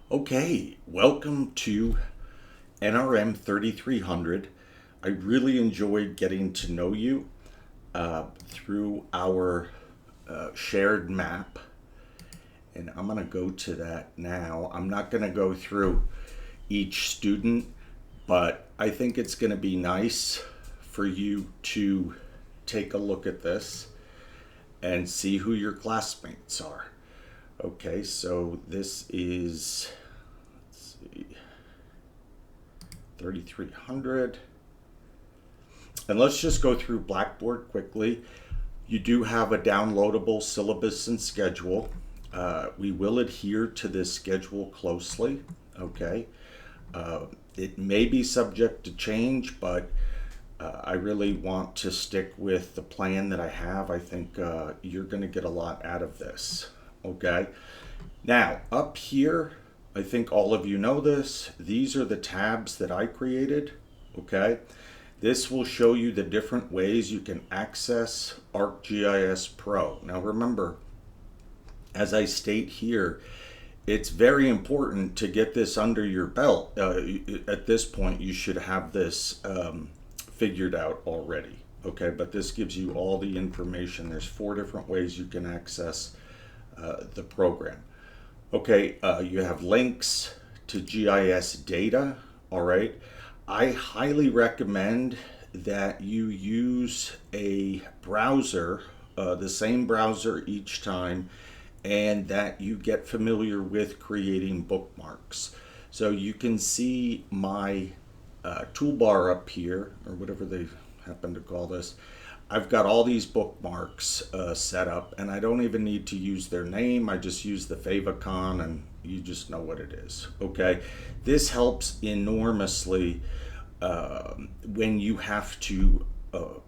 Okay, welcome to NRM 3300. I really enjoyed getting to know you through our shared map, and I'm going to go to that now. I'm not going to go through each student, but I think it's going to be nice for you to take a look at this and see who your classmates are. Okay, so this is, let's see, 3300. And let's just go through Blackboard quickly. You do have a downloadable syllabus and schedule. We will adhere to this schedule closely, okay? It may be subject to change, but I really want to stick with the plan that I have. I think you're going to get a lot out of this, okay? Now, up here, I think all of you know this. These are the tabs that I created, okay? This will show you the different ways you can access ArcGIS Pro. Now remember, as I state here, it's very important to get this under your belt. At this point, you should have this figured out already, okay? But this gives you all the information. There's 4 different ways you can access the program. Okay, you have links to GIS data, all right? I highly recommend that you use a browser, the same browser each time, and that you get familiar with creating bookmarks. So you can see my toolbar up here, or whatever they happen to call this. I've got all these bookmarks set up, and I don't even need to use their name. I just use the favicon, and you just know what it is, okay? This helps enormously when you have to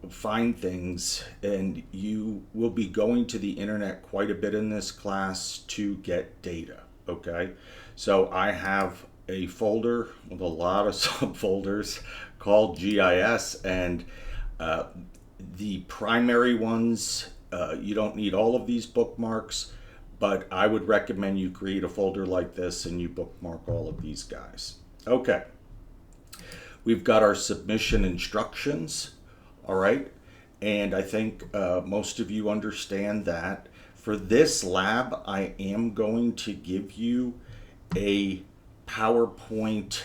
find things, and you will be going to the internet quite a bit in this class to get data, okay? So I have a folder with a lot of subfolders called GIS, and the primary ones, you don't need all of these bookmarks, but I would recommend you create a folder like this and you bookmark all of these guys. Okay, we've got our submission instructions, all right, and I think most of you understand that. For this lab, I am going to give you a PowerPoint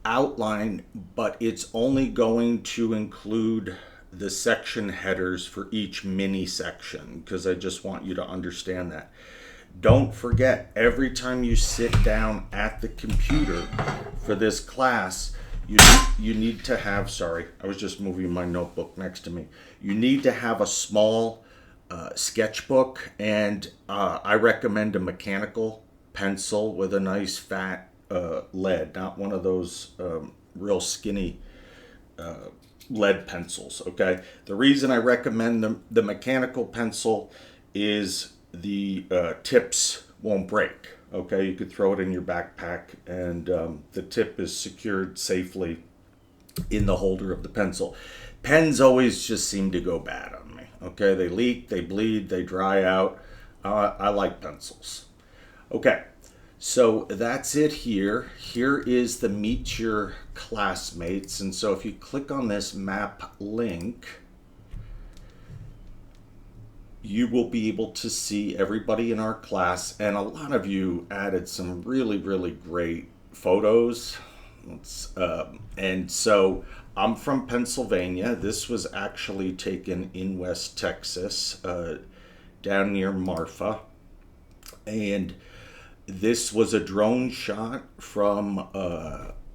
outline, but it's only going to include the section headers for each mini section, because I just want you to understand that. Don't forget, every time you sit down at the computer for this class, you need to have, sorry, I was just moving my notebook next to me. You need to have a small sketchbook, and I recommend a mechanical pencil with a nice fat lead, not one of those real skinny lead pencils, okay? The reason I recommend the mechanical pencil is the tips won't break, okay? You could throw it in your backpack, and the tip is secured safely in the holder of the pencil. Pens always just seem to go bad on me, okay? They leak, they bleed, they dry out. I like pencils. Okay, so that's it here. Here is the Meet Your Classmates. And so if you click on this map link, you will be able to see everybody in our class. And a lot of you added some really, really great photos. And so I'm from Pennsylvania. This was actually taken in West Texas, down near Marfa. And this was a drone shot from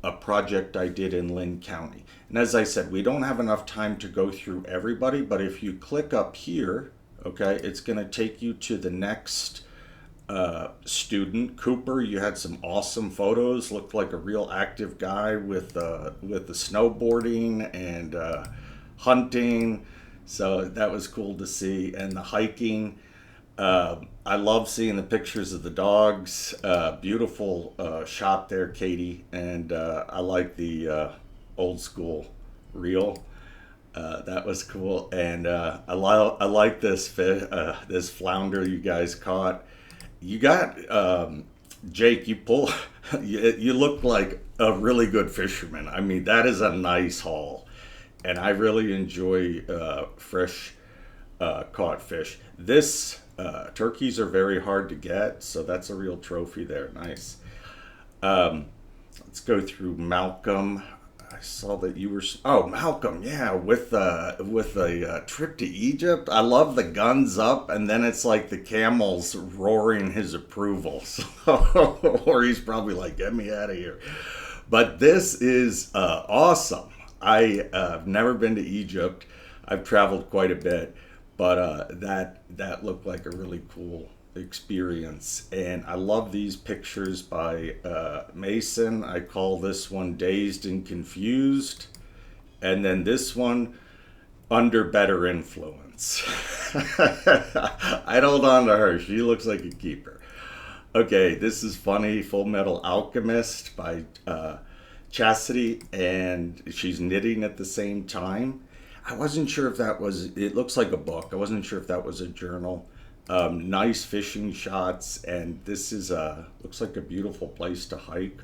a project I did in Lynn County. And as I said, we don't have enough time to go through everybody, but if you click up here, okay, it's going to take you to the next student. Cooper, you had some awesome photos, looked like a real active guy with the snowboarding and hunting. So that was cool to see. And the hiking. I love seeing the pictures of the dogs. Beautiful shot there, Katie. And I like the old school reel. That was cool. And I like this fish, this flounder you guys caught. You got Jake, you look like a really good fisherman. I mean, that is a nice haul, and I really enjoy fresh caught fish. This turkeys are very hard to get, so that's a real trophy there. Nice. Um, let's go through Malcolm. I saw that you were. Oh, Malcolm, yeah, with a trip to Egypt. I love the guns up, and then it's like the camels roaring his approval. So, or he's probably like, "Get me out of here." But this is awesome. I've never been to Egypt. I've traveled quite a bit, but that looked like a really cool experience. And I love these pictures by Mason. I call this one Dazed and Confused, and then this one Under Better Influence. I'd hold on to her. She looks like a keeper. Okay, this is funny. Full Metal Alchemist by Chastity, and she's knitting at the same time. I wasn't sure if that was, it looks like a book. I wasn't sure if that was a journal. Nice fishing shots, and this is looks like a beautiful place to hike.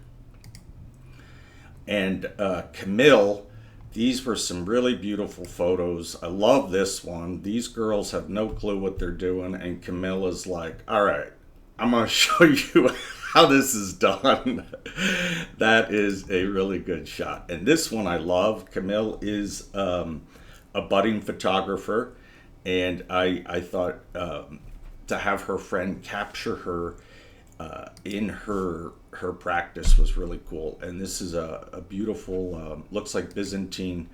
And Camille, these were some really beautiful photos. I love this one. These girls have no clue what they're doing, and Camille is like, all right, I'm going to show you how this is done. That is a really good shot. And this one I love. Camille is a budding photographer, and I thought to have her friend capture her in her practice was really cool. And this is a beautiful, looks like Byzantine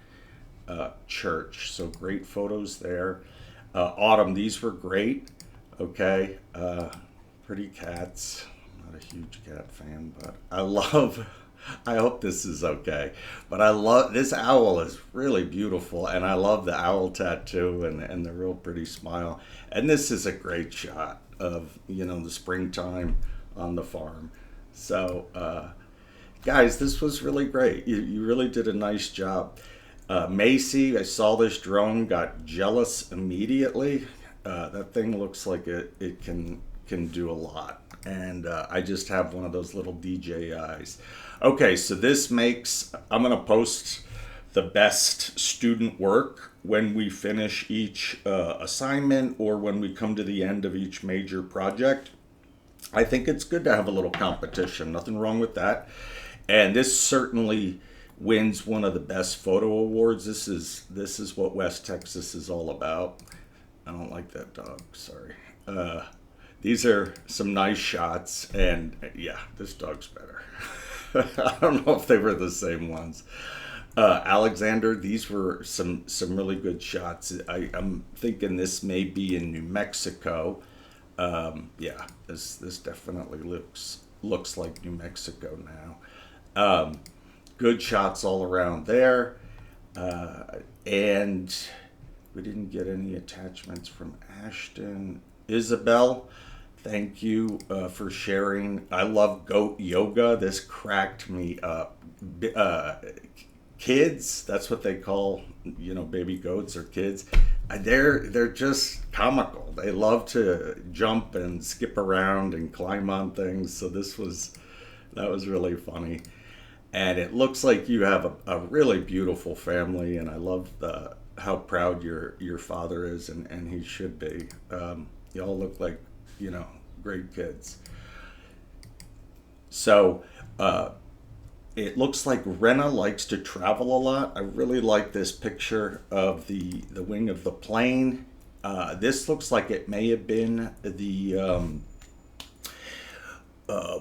church. So great photos there. Autumn, these were great. Okay. Pretty cats. I'm not a huge cat fan, but I hope this is okay. But I love, this owl is really beautiful, and I love the owl tattoo and the real pretty smile. And this is a great shot of, the springtime on the farm. So, guys, this was really great. You really did a nice job. Macy, I saw this drone, got jealous immediately. That thing looks like it can do a lot. And I just have one of those little DJIs. Okay, so this makes, I'm going to post the best student work when we finish each assignment or when we come to the end of each major project. I think it's good to have a little competition. Nothing wrong with that. And this certainly wins one of the best photo awards. This is what West Texas is all about. I don't like that dog, sorry. These are some nice shots, and yeah, this dog's better. I don't know if they were the same ones. Alexander, these were some really good shots. I'm thinking this may be in New Mexico. Yeah, this definitely looks like New Mexico now. Good shots all around there. And we didn't get any attachments from Ashton. Isabel, thank you for sharing. I love goat yoga. This cracked me up. Kids, that's what they call, baby goats or kids. They're just comical. They love to jump and skip around and climb on things. So that was really funny. And it looks like you have a really beautiful family, and I love how proud your father is, and he should be. You all look like, great kids. So it looks like Rena likes to travel a lot. I really like this picture of the wing of the plane. This looks like it may have been the,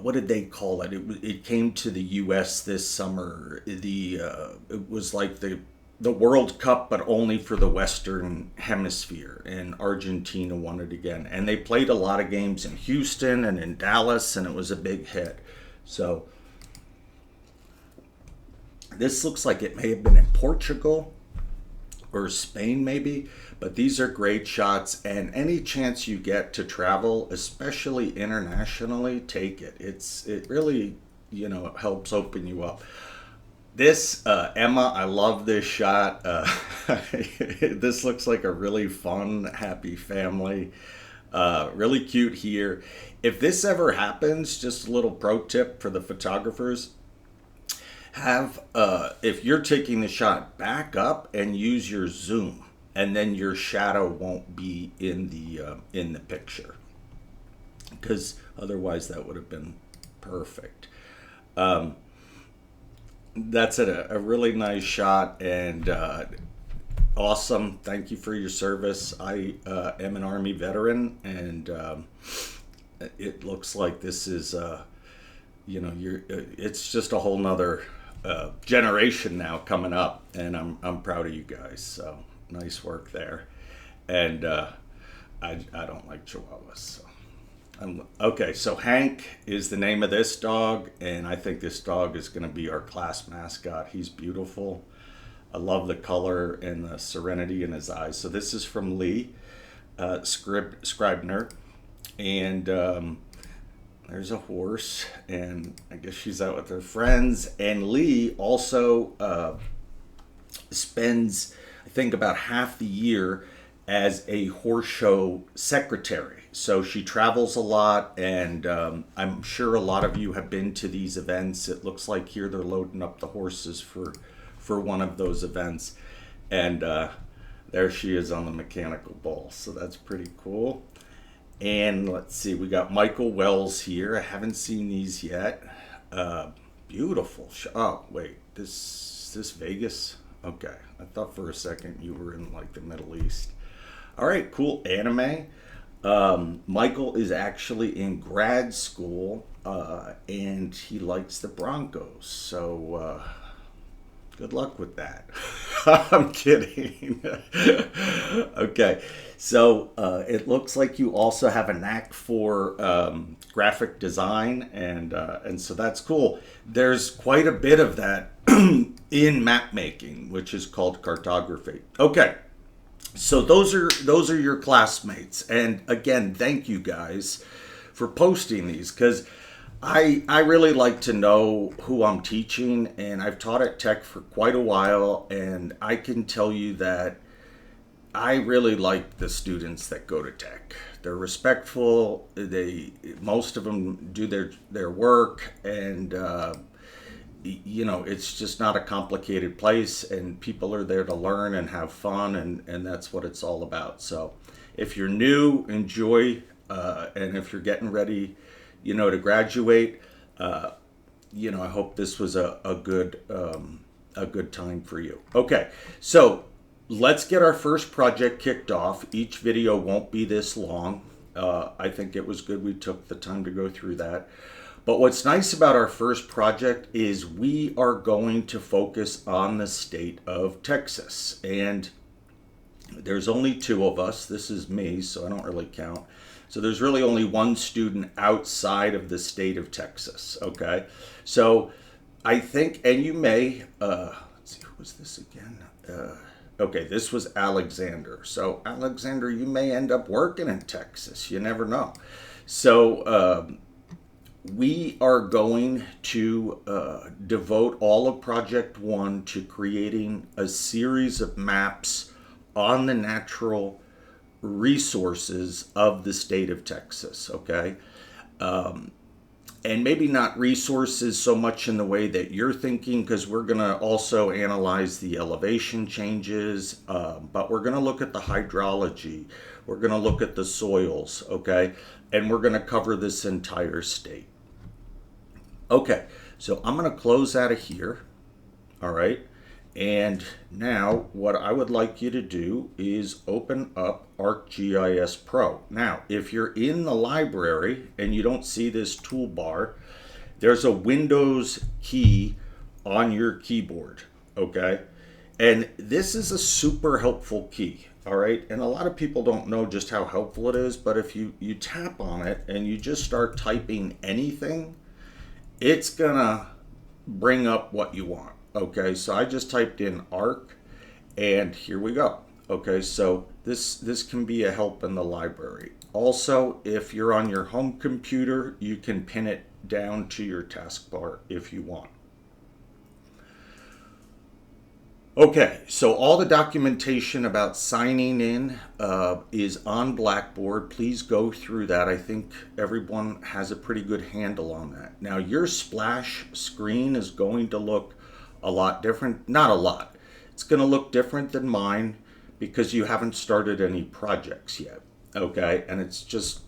what did they call it? It came to the U.S. this summer. It was like the World Cup, but only for the Western Hemisphere, and Argentina won it again. And they played a lot of games in Houston and in Dallas, and it was a big hit. So this looks like it may have been in Portugal or Spain maybe, but these are great shots, and any chance you get to travel, especially internationally, take it. It really, helps open you up. This, Emma, I love this shot. This looks like a really fun, happy family. Really cute here. If this ever happens, just a little pro tip for the photographers, have if you're taking the shot, back up and use your zoom, and then your shadow won't be in the picture, because otherwise that would have been perfect. That's a really nice shot, and awesome. Thank you for your service. I am an Army veteran, and it looks like this is it's just a whole nother generation now coming up, and I'm proud of you guys. So nice work there. And I don't like Chihuahuas. So. Okay, so Hank is the name of this dog, and I think this dog is going to be our class mascot. He's beautiful. I love the color and the serenity in his eyes. So this is from Lee Scribner, and there's a horse, and I guess she's out with her friends. And Lee also spends, I think, about half the year as a horse show secretary. So she travels a lot, and I'm sure a lot of you have been to these events. It looks like here they're loading up the horses for one of those events. And there she is on the mechanical bull. So that's pretty cool. And let's see, we got Michael Wells here. I haven't seen these yet. Beautiful. Oh, wait, this Vegas? Okay, I thought for a second you were in like the Middle East. All right, cool anime. Michael is actually in grad school, and he likes the Broncos. So good luck with that. I'm kidding. Okay, so it looks like you also have a knack for graphic design, and so that's cool. There's quite a bit of that in map making, which is called cartography. Okay. So those are your classmates, and again, thank you guys for posting these, because I really like to know who I'm teaching, and I've taught at Tech for quite a while, and I can tell you that I really like the students that go to Tech. They're respectful. Most of them do their work, and it's just not a complicated place, and people are there to learn and have fun, and that's what it's all about. So if you're new, enjoy, and if you're getting ready, to graduate, I hope this was a good time for you. Okay, so let's get our first project kicked off. Each video won't be this long. I think it was good we took the time to go through that. But what's nice about our first project is we are going to focus on the state of Texas. And there's only two of us. This is me, so I don't really count. So there's really only one student outside of the state of Texas, okay? So I think, and you may, let's see, who was this again? Okay, this was Alexander. So Alexander, you may end up working in Texas. You never know. So, we are going to devote all of Project 1 to creating a series of maps on the natural resources of the state of Texas, okay? And maybe not resources so much in the way that you're thinking, because we're going to also analyze the elevation changes, but we're going to look at the hydrology. We're going to look at the soils, okay? And we're going to cover this entire state. Okay, so I'm going to close out of here, all right? And now what I would like you to do is open up ArcGIS Pro. Now, if you're in the library and you don't see this toolbar, there's a Windows key on your keyboard, okay? And this is a super helpful key, all right? And a lot of people don't know just how helpful it is, but if you tap on it and you just start typing anything, it's gonna bring up what you want. Okay, so I just typed in ARC, and here we go. Okay, so this can be a help in the library. Also, if you're on your home computer, you can pin it down to your taskbar if you want. Okay, so all the documentation about signing in is on Blackboard. Please go through that. I think everyone has a pretty good handle on that. Now, your splash screen is going to look a lot different. Not a lot. It's going to look different than mine because you haven't started any projects yet. Okay, and it's just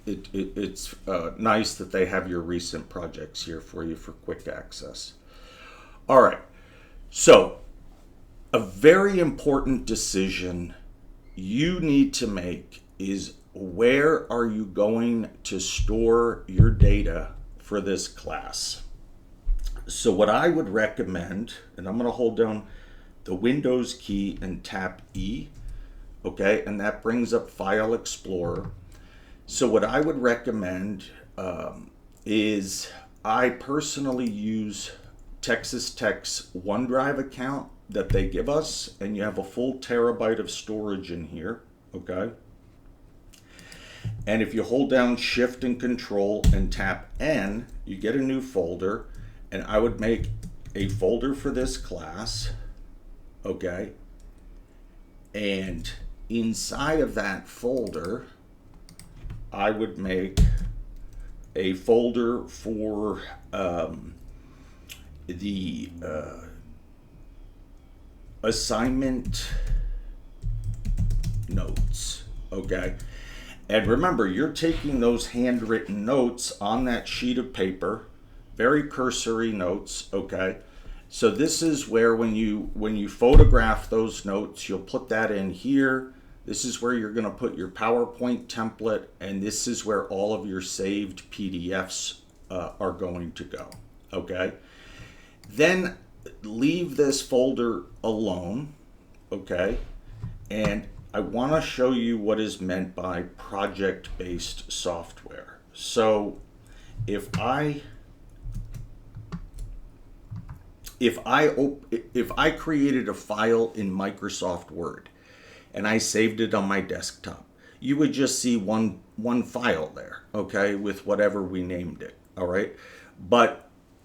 it's nice that they have your recent projects here for you for quick access. All right, so a very important decision you need to make is where are you going to store your data for this class? So what I would recommend, and I'm going to hold down the Windows key and tap E, okay, and that brings up File Explorer. So what I would recommend is I personally use Texas Tech's OneDrive account that they give us, and you have a full terabyte of storage in here, okay? And if you hold down Shift and Control and tap N, you get a new folder, and I would make a folder for this class, okay? And inside of that folder, I would make a folder for the assignment notes, okay? And remember, you're taking those handwritten notes on that sheet of paper, very cursory notes, okay? So this is where when you photograph those notes, you'll put that in here. This is where you're going to put your PowerPoint template, and this is where all of your saved PDFs are going to go, okay? Then leave this folder alone, okay? And I want to show you what is meant by project-based software. So if I created a file in Microsoft Word and I saved it on my desktop, you would just see one file there, okay, with whatever we named it, all right? But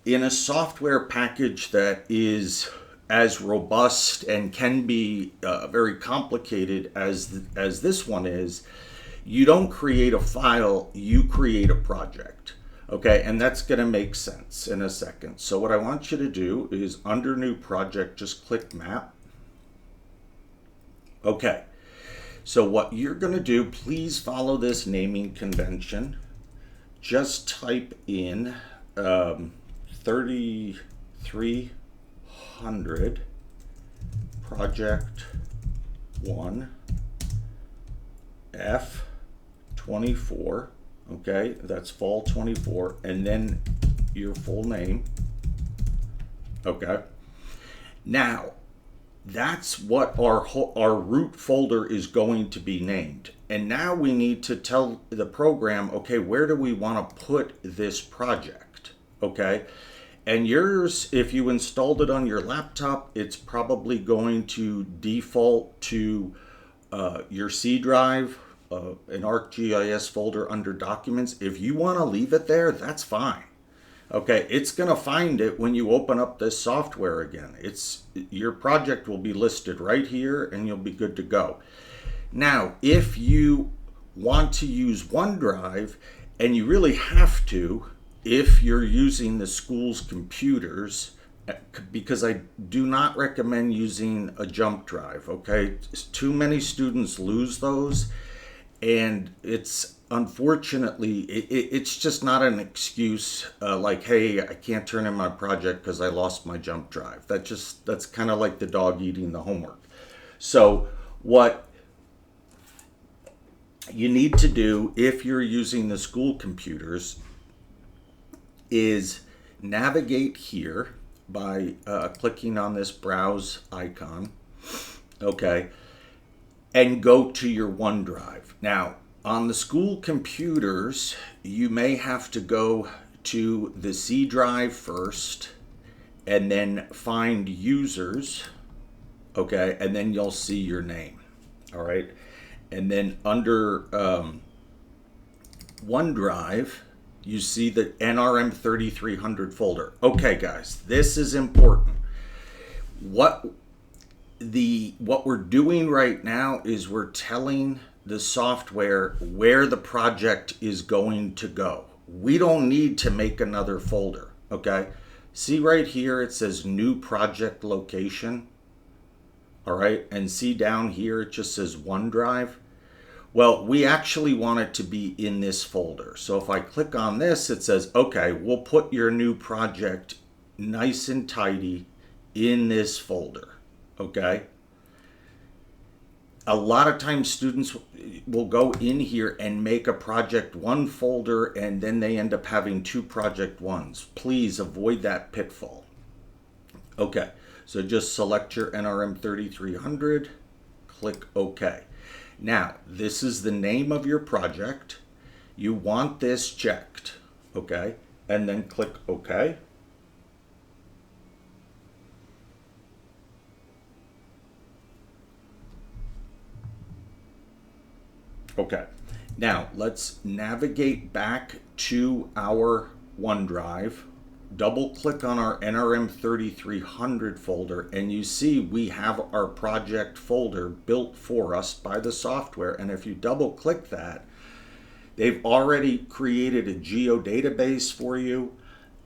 in a software package that is as robust and can be very complicated as this one is, you don't create a file, you create a project, okay? And that's going to make sense in a second. So what I want you to do is under New Project, just click Map. Okay, so what you're going to do, please follow this naming convention. Just type in 3300 Project 1 F24, okay, that's fall 24, and then your full name, okay. Now, that's what our root folder is going to be named. And now we need to tell the program, okay, where do we want to put this project, okay? And yours, if you installed it on your laptop, it's probably going to default to your C drive, an ArcGIS folder under Documents. If you want to leave it there, that's fine. Okay, it's going to find it when you open up this software again. Your project will be listed right here and you'll be good to go. Now, if you want to use OneDrive, and you really have to if you're using the school's computers, because I do not recommend using a jump drive, okay? Too many students lose those, and it's unfortunately, it's just not an excuse like, hey, I can't turn in my project because I lost my jump drive. That's kind of like the dog eating the homework. So what you need to do if you're using the school computers is navigate here by clicking on this browse icon, okay, and go to your OneDrive. Now, on the school computers, you may have to go to the C drive first and then find users, okay, and then you'll see your name, all right? And then under OneDrive, you see the NRM 3300 folder. Okay, guys, this is important. What what we're doing right now is we're telling the software where the project is going to go. We don't need to make another folder, okay? See right here, it says new project location, all right? And see down here, it just says OneDrive. Well, we actually want it to be in this folder. So if I click on this, it says, okay, we'll put your new project nice and tidy in this folder, okay? A lot of times students will go in here and make a project one folder and then they end up having two project ones. Please avoid that pitfall. Okay, so just select your NRM 3300, click OK. Now, this is the name of your project. You want this checked, okay? And then click OK. Okay, now let's navigate back to our OneDrive, double click on our NRM 3300 folder, and you see we have our project folder built for us by the software. And if you double click that, they've already created a geodatabase for you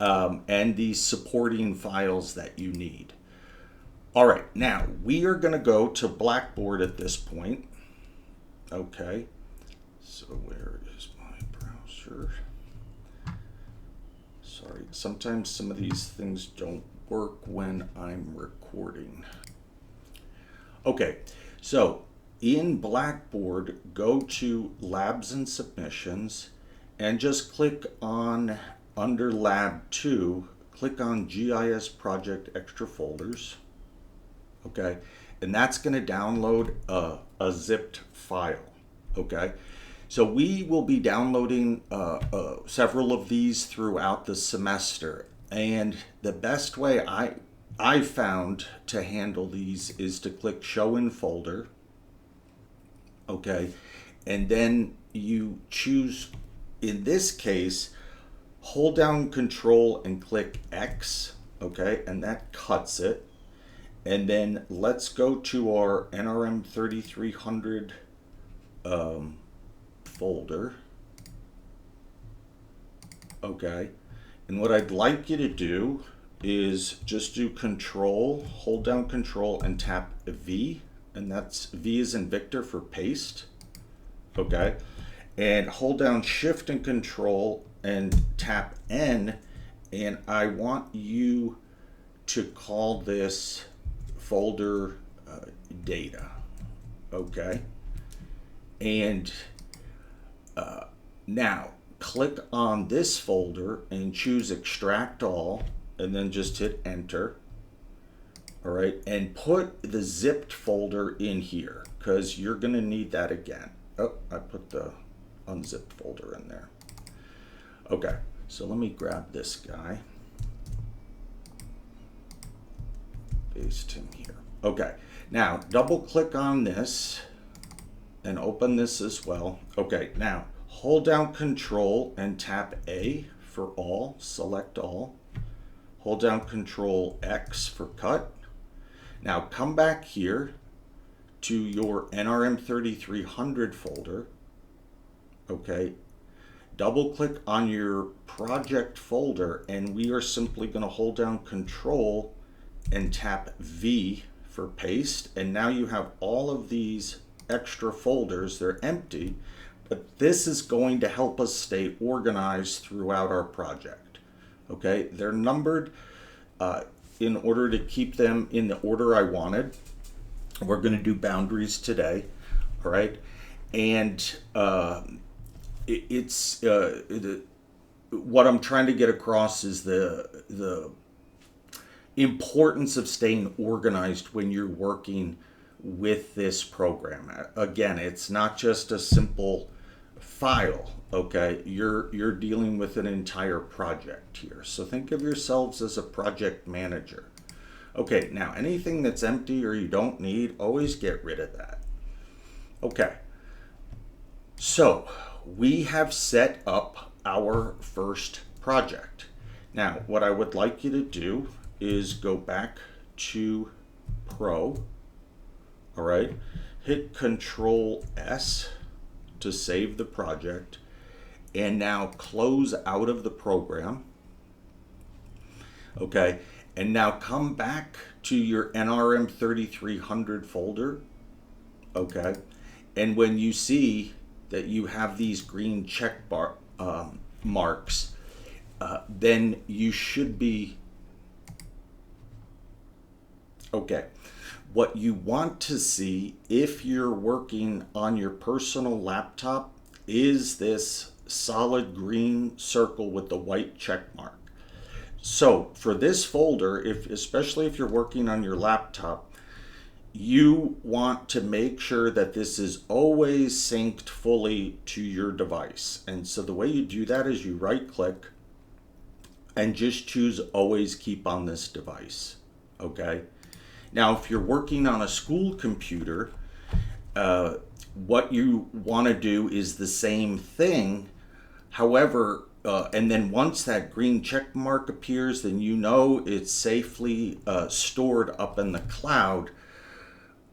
and the supporting files that you need. All right, now we are going to go to Blackboard at this point. Okay. So where is my browser? Sorry, sometimes some of these things don't work when I'm recording. Okay, so in Blackboard, go to Labs and Submissions and just click on, under Lab 2, click on GIS Project Extra Folders. Okay, and that's going to download a zipped file. Okay. So we will be downloading several of these throughout the semester, and the best way I found to handle these is to click Show in Folder, okay, and then you choose, in this case, hold down Control and click X, okay, and that cuts it, and then let's go to our NRM 3300 folder. Okay, and what I'd like you to do is just do Control, hold down Control and tap V, and that's V as in Victor for paste. Okay, and hold down Shift and Control and tap N, and I want you to call this folder data. Okay, and now click on this folder and choose Extract All, and then just hit Enter. All right, and put the zipped folder in here because you're going to need that again. Oh, I put the unzipped folder in there. Okay, so let me grab this guy, paste him here. Okay, now double click on this and open this as well. Okay, now hold down Control and tap A for all, select all. Hold down Control X for cut. Now come back here to your NRM 3300 folder. Okay, double click on your project folder, and we are simply going to hold down Control and tap V for paste. And now you have all of these extra folders. They're empty, but this is going to help us stay organized throughout our project. Okay, they're numbered in order to keep them in the order I wanted. We're going to do boundaries today. All right, and what I'm trying to get across is the importance of staying organized when you're working with this program. Again, it's not just a simple file, okay? You're dealing with an entire project here. So think of yourselves as a project manager. Okay, now anything that's empty or you don't need, always get rid of that. Okay, so we have set up our first project. Now, what I would like you to do is go back to Pro, All right, hit Control S to save the project, and now close out of the program. Okay, and now come back to your NRM 3300 folder. Okay, and when you see that you have these green check bar marks, then you should be okay. What you want to see if you're working on your personal laptop is this solid green circle with the white check mark. So for this folder, especially if you're working on your laptop, you want to make sure that this is always synced fully to your device. And so the way you do that is you right click and just choose always keep on this device. Okay. Now, if you're working on a school computer, what you want to do is the same thing. However, and then once that green check mark appears, then you know it's safely stored up in the cloud.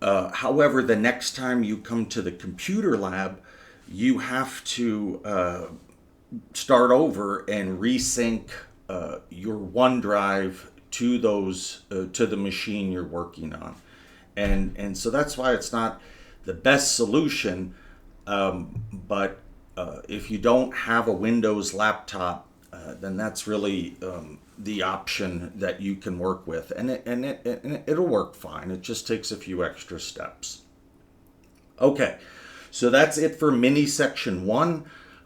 However, the next time you come to the computer lab, you have to start over and resync your OneDrive to those to the machine you're working on, and so that's why it's not the best solution. But if you don't have a Windows laptop, then that's really the option that you can work with, and it'll work fine. It just takes a few extra steps. Okay, so that's it for mini section 1.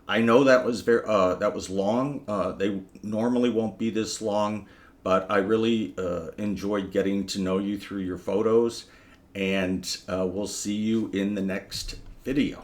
I know that was that was long. They normally won't be this long, but I really enjoyed getting to know you through your photos, and we'll see you in the next video.